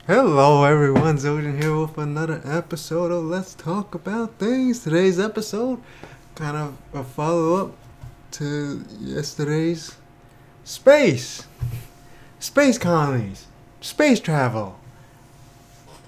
Hello everyone, Ziljin here with another episode of Let's Talk About Things. Today's episode, kind of a follow-up to yesterday's space. Space colonies. Space travel.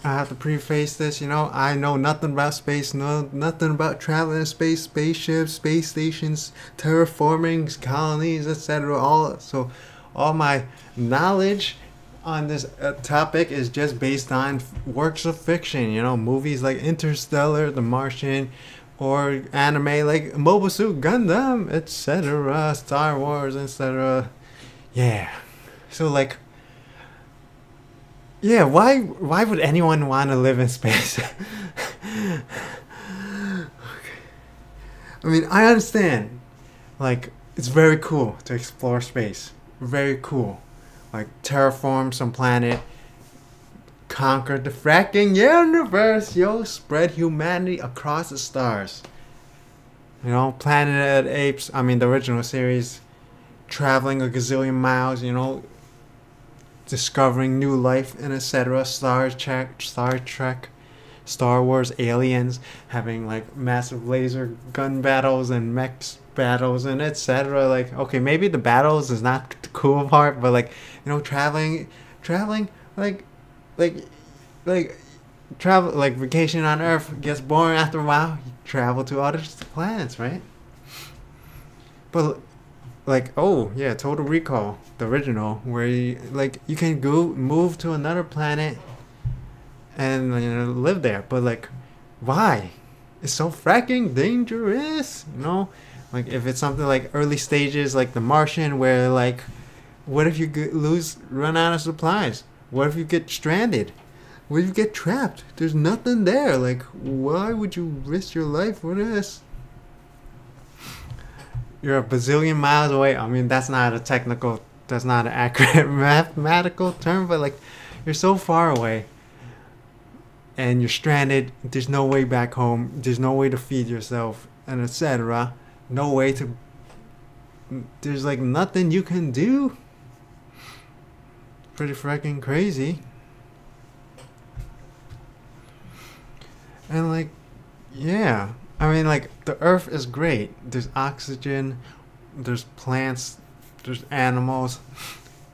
I have to preface this, I know nothing about space, nothing about traveling in space, spaceships, space stations, terraforming, colonies, etc. All my knowledge on this topic is just based on works of fiction, movies like Interstellar, The Martian, or anime like Mobile Suit Gundam, etc., Star Wars, etc. Yeah. So like, yeah, why would anyone want to live in space? I mean, I understand. Like, it's very cool to explore space. Very cool. Like, terraform some planet, conquer the fracking universe, spread humanity across the stars. Planet of the Apes, I mean, the original series, traveling a gazillion miles, discovering new life and etc. Star Trek, Star Wars, aliens, having like massive laser gun battles and mech battles and etc. Like, okay, maybe the battles is not the cool part, but like, traveling, like, like, like, travel, like vacation on Earth gets boring after a while. You travel to other planets, right? But like, oh yeah, Total Recall, the original, where you can go move to another planet and live there. But like, why? It's so fracking dangerous, Like, if it's something like early stages, like The Martian, where like, what if you run out of supplies? What if you get stranded? What if you get trapped? There's nothing there. Like, why would you risk your life for this? You're a bazillion miles away. I mean, that's not an accurate mathematical term, but like, you're so far away and you're stranded. There's no way back home. There's no way to feed yourself, and etc. No way to. There's like nothing you can do. Pretty freaking crazy. And like, yeah. I mean, like, the Earth is great. There's oxygen, there's plants, there's animals,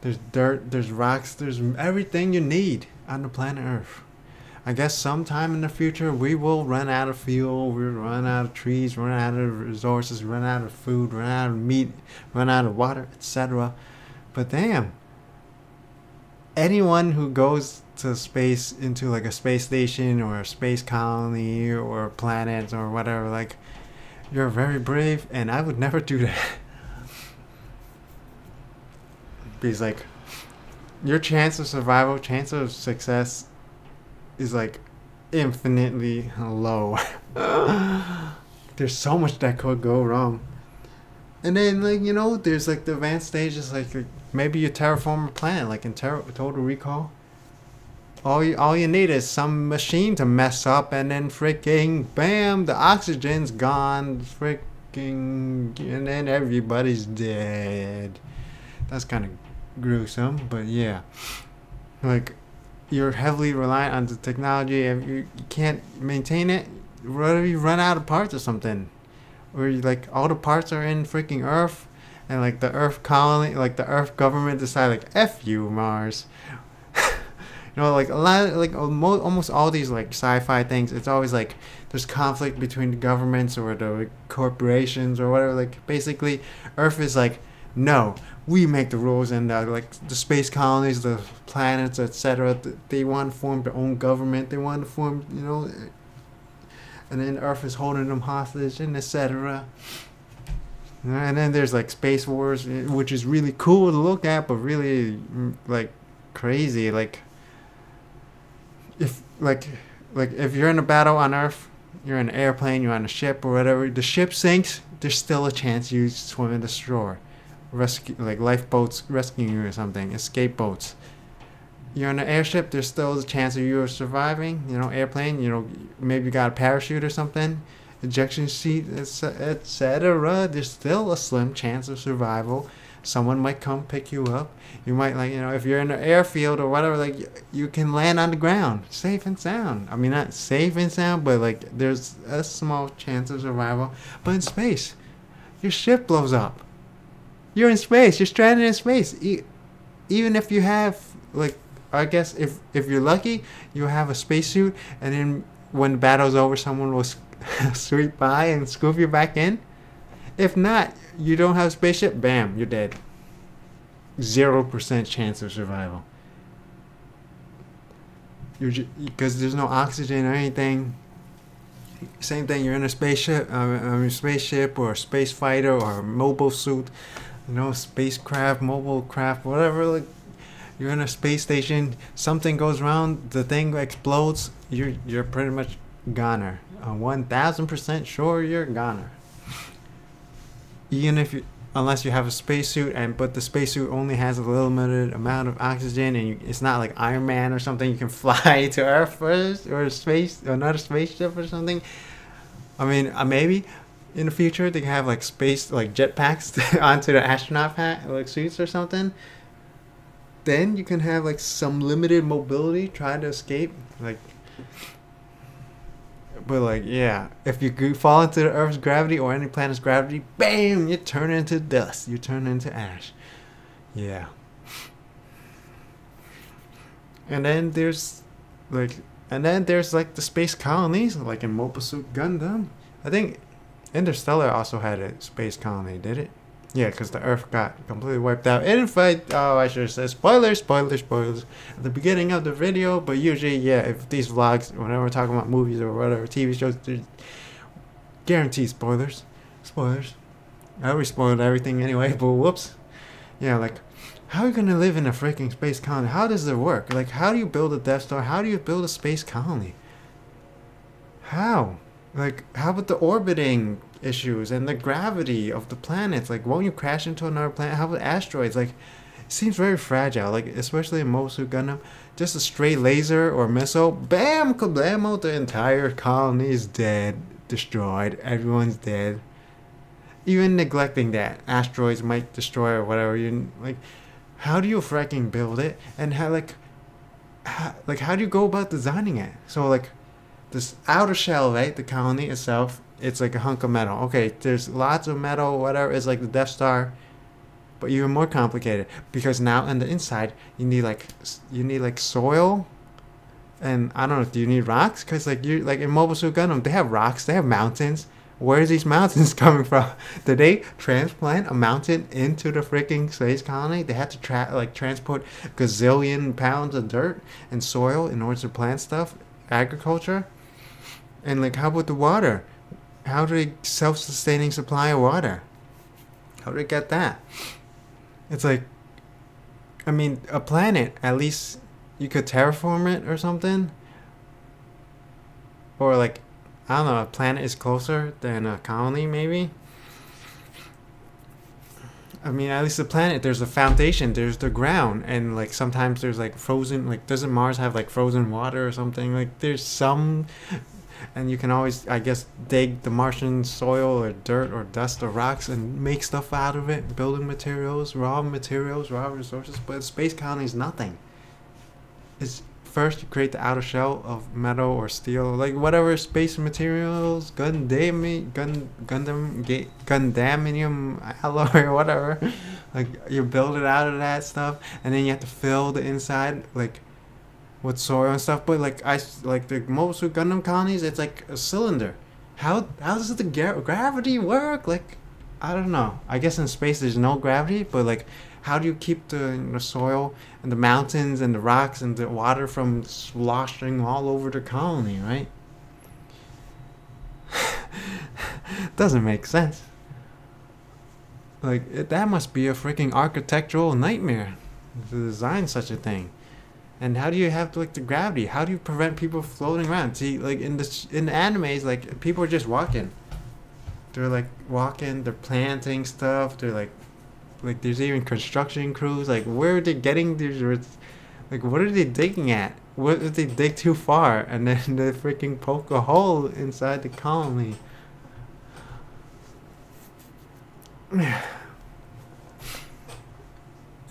there's dirt, there's rocks, there's everything you need on the planet Earth. I guess sometime in the future we will run out of fuel, we'll run out of trees, run out of resources, run out of food, run out of meat, run out of water, etc. But damn, anyone who goes to space, into like a space station or a space colony or planets or whatever, like, you're very brave, and I would never do that. Because like, your chance of survival, chance of success is like infinitely low. There's so much that could go wrong. And then like, there's like the advanced stages, like maybe you terraform a planet, like in Total Recall. All you need is some machine to mess up, and then freaking bam, the oxygen's gone, freaking, and then everybody's dead. That's kind of gruesome, but yeah. Like, you're heavily reliant on the technology, and you can't maintain it. What if you run out of parts or something? Or like, all the parts are in freaking Earth, and like the Earth colony, like the Earth government decide like, F you, Mars. Like a lot, like almost all these like sci-fi things, it's always like there's conflict between the governments or the corporations or whatever. Like, basically, Earth is like, no, we make the rules, and like the space colonies, the planets, etc. They want to form their own government. They want to form, and then Earth is holding them hostage, and etc. And then there's like space wars, which is really cool to look at, but really like crazy, like. If you're in a battle on Earth, you're in an airplane, you're on a ship or whatever, the ship sinks, there's still a chance you swim in the shore. Rescue, like lifeboats rescuing you or something, escape boats. You're in an airship, there's still a chance of you surviving, airplane, maybe you got a parachute or something, ejection seat, etc. There's still a slim chance of survival. Someone might come pick you up. You might, like, if you're in an airfield or whatever, like, you can land on the ground safe and sound. I mean, not safe and sound, but like there's a small chance of survival. But in space, your ship blows up. You're in space. You're stranded in space. Even if you have, like, I guess if you're lucky, you have a spacesuit, and then when the battle's over, someone will sweep by and scoop you back in. If not, you don't have a spaceship, bam, you're dead. 0% chance of survival. Because there's no oxygen or anything. Same thing, you're in a spaceship, or a space fighter or a mobile suit, spacecraft, mobile craft, whatever. Like, you're in a space station, something goes wrong, the thing explodes, you're pretty much goner. 1000% sure you're goner. Even if unless you have a spacesuit, but the spacesuit only has a limited amount of oxygen, and it's not like Iron Man or something. You can fly to Earth first, or another spaceship or something. I mean, maybe in the future they can have like space, like jetpacks onto the astronaut like suits or something. Then you can have like some limited mobility, try to escape, like. But like, yeah, if you fall into the Earth's gravity or any planet's gravity, bam, you turn into dust. You turn into ash. Yeah. And then there's like the space colonies, like in Mobile Suit Gundam. I think Interstellar also had a space colony, did it? Yeah, because the Earth got completely wiped out. It didn't fight. Oh, I should have said spoilers at the beginning of the video. But usually, yeah, if these vlogs, whenever we're talking about movies or whatever, TV shows, guaranteed spoilers. Spoilers. I already spoiled everything anyway, but whoops. Yeah, like, how are you going to live in a freaking space colony? How does it work? Like, how do you build a Death Star? How do you build a space colony? How? Like, how about the orbiting issues and the gravity of the planets? Like, won't you crash into another planet? How about asteroids? Like, it seems very fragile. Like, especially in Mobile Suit Gundam, just a stray laser or missile, bam, kablamo, the entire colony is dead, destroyed. Everyone's dead. Even neglecting that, asteroids might destroy or whatever. Like, how do you fracking build it? And how do you go about designing it? So like, this outer shell, right? The colony itself, it's like a hunk of metal. Okay, there's lots of metal, whatever. It's like the Death Star, but even more complicated, because now on the inside you need like soil, and I don't know. Do you need rocks? Because like in Mobile Suit Gundam, they have rocks, they have mountains. Where's these mountains coming from? Did they transplant a mountain into the freaking space colony? They had to transport gazillion pounds of dirt and soil in order to plant stuff, agriculture. And like, how about the water? How do they self-sustaining supply of water? How do they get that? It's like, I mean, a planet, at least you could terraform it or something. Or like, I don't know, a planet is closer than a colony, maybe. I mean, at least the planet, there's a foundation, there's the ground, and like sometimes there's like frozen, like, doesn't Mars have like frozen water or something? Like, there's some, and you can always, I guess, dig the Martian soil or dirt or dust or rocks and make stuff out of it, building materials, raw resources. But space colony is nothing. It's first you create the outer shell of metal or steel, like whatever space materials, Gundamium alloy or whatever. Like, you build it out of that stuff, and then you have to fill the inside like with soil and stuff. But like the Mobile Suit Gundam colonies, it's like a cylinder. How does the gravity work? Like, I don't know. I guess in space there's no gravity, but like, how do you keep the soil and the mountains and the rocks and the water from sloshing all over the colony, right? Doesn't make sense. Like, that must be a freaking architectural nightmare to design such a thing. And how do you have like the gravity? How do you prevent people floating around? See, like in the animes, like, people are just walking. They're like walking, they're planting stuff, they're like there's even construction crews. Like, where are they getting these? Like, what are they digging at? What if they dig too far and then they freaking poke a hole inside the colony?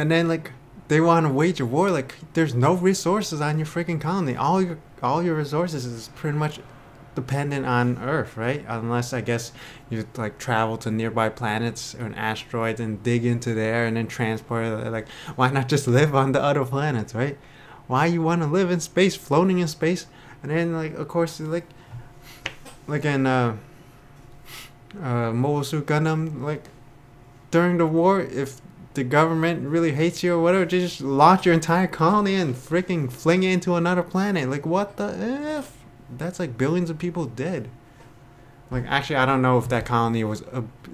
and then like they want to wage a war. Like there's no resources on your freaking colony. All your resources is pretty much dependent on Earth, right? Unless I guess you like travel to nearby planets or an asteroid and dig into there and then transport it. Like why not just live on the other planets, right? Why you want to live in space, floating in space, and then like of course like in Mobile Suit Gundam, like during the war, if the government really hates you or whatever, just launch your entire colony and freaking fling it into another planet. Like what the F? That's like billions of people dead. Like actually, I don't know if that colony was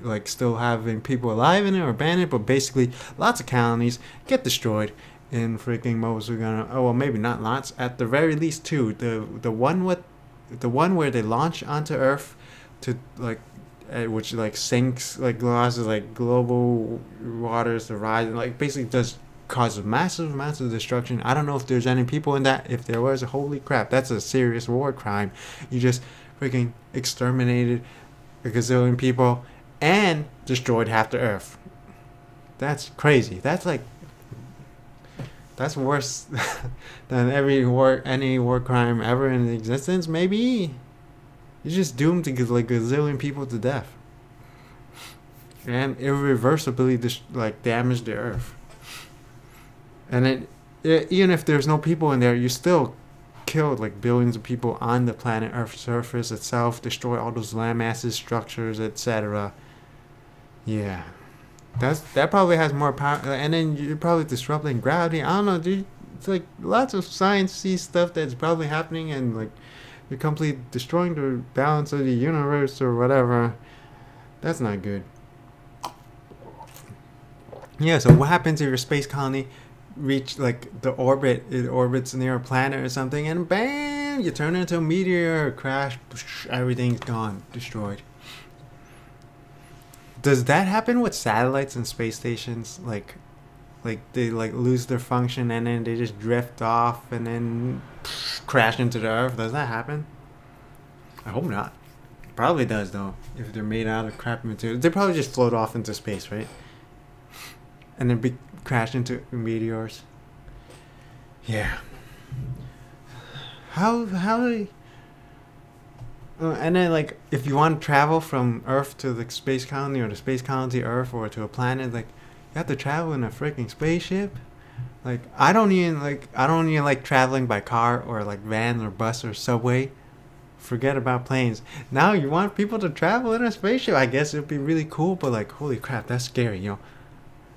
like still having people alive in it or abandoned, but basically, lots of colonies get destroyed in freaking Mobile Suit Gundam. Oh well, maybe not lots. At the very least, two. The one where they launch onto Earth to like, which like sinks, like causes like global waters to rise, and like basically does causes massive destruction. I don't know if there's any people in that. If there was, holy crap, that's a serious war crime. You just freaking exterminated a gazillion people and destroyed half the Earth. That's crazy. That's worse than any war crime ever in existence. Maybe you're just doomed to get like a gazillion people to death and irreversibly damage the Earth. And even if there's no people in there, you still killed like billions of people on the planet Earth's surface itself, destroy all those land masses, structures, etc. Yeah, that probably has more power, and then you're probably disrupting gravity. I don't know, dude. It's like lots of science-y stuff that's probably happening, and like you're completely destroying the balance of the universe or whatever. That's not good. Yeah. So what happens if your space colony reach like the orbit? It orbits near a planet or something, and bam, you turn into a meteor, crash, everything's gone, destroyed. Does that happen with satellites and space stations? Like they like lose their function and then they just drift off and then crash into the Earth? Does that happen? I hope not. Probably does though. If they're made out of crap material, they probably just float off into space, right? And then crash into meteors. Yeah. How and then like if you want to travel from Earth to the space colony or the space colony to Earth or to a planet, like you have to travel in a freaking spaceship. Like I don't even like traveling by car or like van or bus or subway. Forget about planes. Now you want people to travel in a spaceship. I guess it'd be really cool, but like holy crap, that's scary, you know.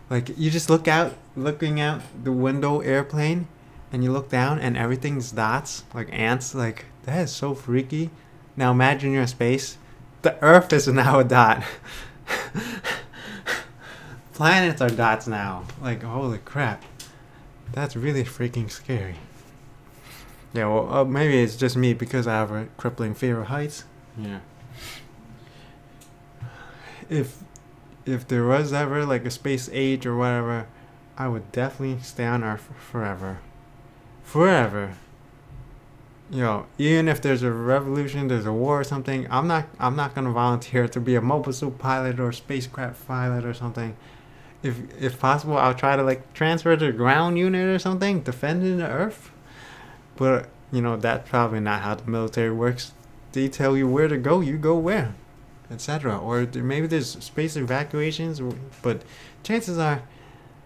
Like you just looking out the window airplane, and you look down and everything's dots, like ants. Like that is so freaky. Now imagine you're in space. The Earth is now a dot. Planets are dots now. Like holy crap, that's really freaking scary. Yeah, well maybe it's just me because I have a crippling fear of heights. Yeah. If there was ever like a space age or whatever, I would definitely stay on Earth forever. Forever. You know, even if there's a revolution, there's a war or something, I'm not gonna volunteer to be a mobile suit pilot or spacecraft pilot or something. If possible, I'll try to like transfer to the ground unit or something, defending the Earth. But you know, that's probably not how the military works. They tell you where to go, you go where, etc. Or maybe there's space evacuations, but chances are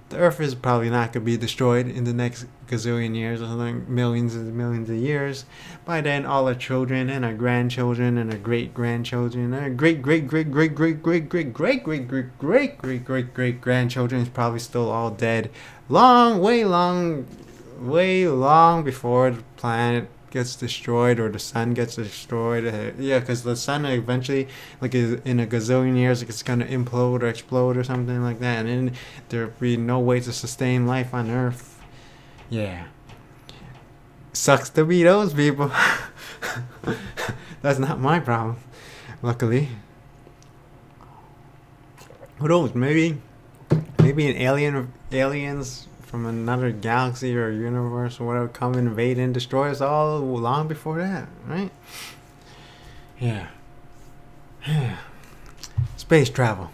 the Earth is probably not going to be destroyed in the next gazillion years or something, millions and millions of years. By then, all our children and our grandchildren and our great-grandchildren and our great-great-great-great-great-great-great-great-great-great-great-grandchildren is probably still all dead. Way long before the planet gets destroyed or the sun gets destroyed. Yeah, because the sun eventually, like in a gazillion years, it's gonna implode or explode or something like that, and then there'll be no way to sustain life on Earth. Yeah, sucks to be those people. That's not my problem, luckily. Who knows? Maybe an aliens from another galaxy or universe or whatever come invade and destroy us all long before that, right? Yeah. Space travel.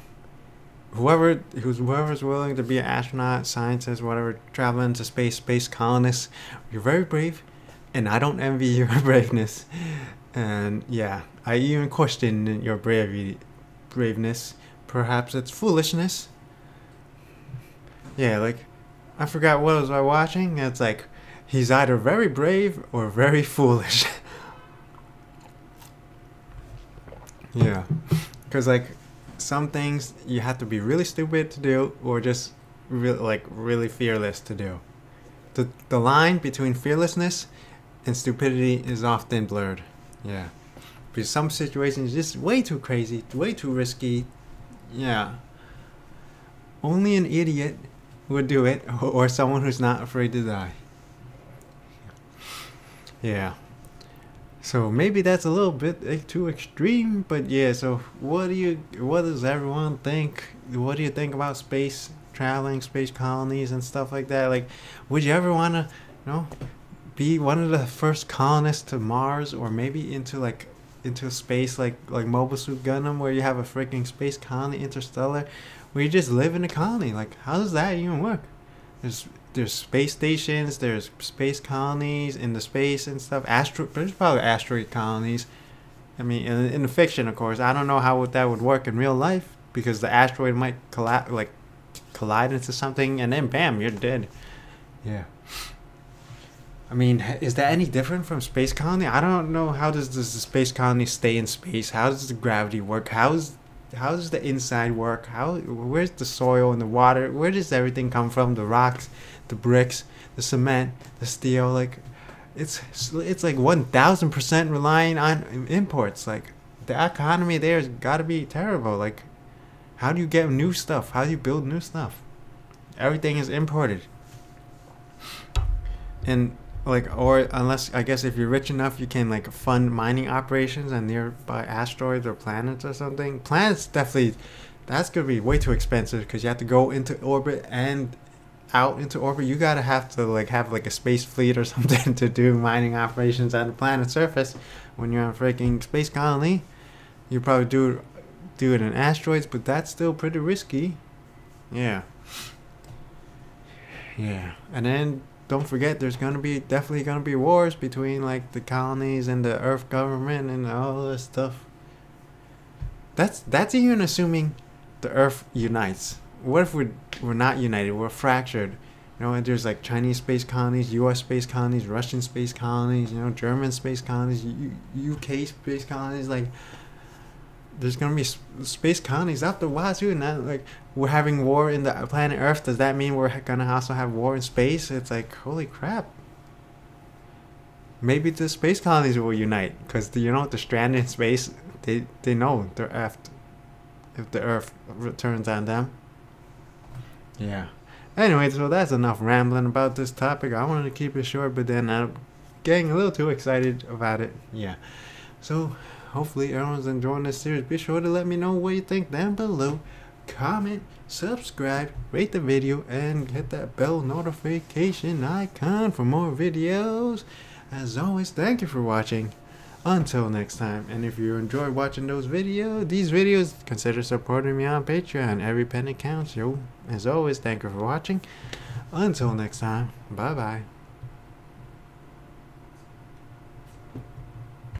whoever's willing to be an astronaut, scientist, whatever, traveling to space colonists, you're very brave, and I don't envy your braveness. And yeah, I even question your braveness. Perhaps it's foolishness. Yeah, like I forgot what was I watching. It's like he's either very brave or very foolish. Yeah, because like some things you have to be really stupid to do, or just really fearless to do. The line between fearlessness and stupidity is often blurred. Yeah, because some situations just way too crazy, way too risky. Yeah, only an idiot would do it, or someone who's not afraid to die. Yeah. So maybe that's a little bit too extreme, but yeah. So what does everyone think? What do you think about space traveling, space colonies, and stuff like that? Like, would you ever want to, be one of the first colonists to Mars, or maybe into space, like Mobile Suit Gundam, where you have a freaking space colony, Interstellar, where you just live in a colony? Like, how does that even work? There's space stations, there's space colonies in the space and stuff. There's probably asteroid colonies. I mean, in the fiction, of course. I don't know how that would work in real life, because the asteroid might collide into something, and then bam, you're dead. Yeah. I mean, is that any different from space colony? I don't know. How does the space colony stay in space? How does the gravity work? How does the inside work? Where's the soil and the water? Where does everything come from? The rocks, the bricks, the cement, the steel. Like, it's like 1,000% relying on imports. Like, the economy there's got to be terrible. Like, how do you get new stuff? How do you build new stuff? Everything is imported. And or unless, I guess, if you're rich enough, you can fund mining operations on nearby asteroids or planets or something. Planets, definitely, that's gonna be way too expensive, because you have to go into orbit and out into orbit. You gotta have to have a space fleet or something to do mining operations on the planet's surface. When you're on a freaking space colony, you probably do it in asteroids, but that's still pretty risky. Yeah. And then don't forget, there's definitely gonna be wars between the colonies and the Earth government and all this stuff. That's even assuming the Earth unites. What if we're not united? We're fractured. And there's Chinese space colonies, U.S. space colonies, Russian space colonies, German space colonies, UK space colonies. There's gonna be space colonies out the wazoo. And we're having war in the planet Earth. Does that mean we're gonna also have war in space? It's holy crap. Maybe the space colonies will unite, because they're stranded in space. They know they're effed if the Earth returns on them. Yeah. Anyway, so that's enough rambling about this topic. I wanted to keep it short, but then I'm getting a little too excited about it. Yeah. So hopefully everyone's enjoying this series. Be sure to let me know what you think down below. Comment, subscribe, rate the video, and hit that bell notification icon for more videos. As always, thank you for watching. Until next time. And if you enjoy watching these videos, consider supporting me on Patreon. Every penny counts, yo. As always, thank you for watching. Until next time, bye bye.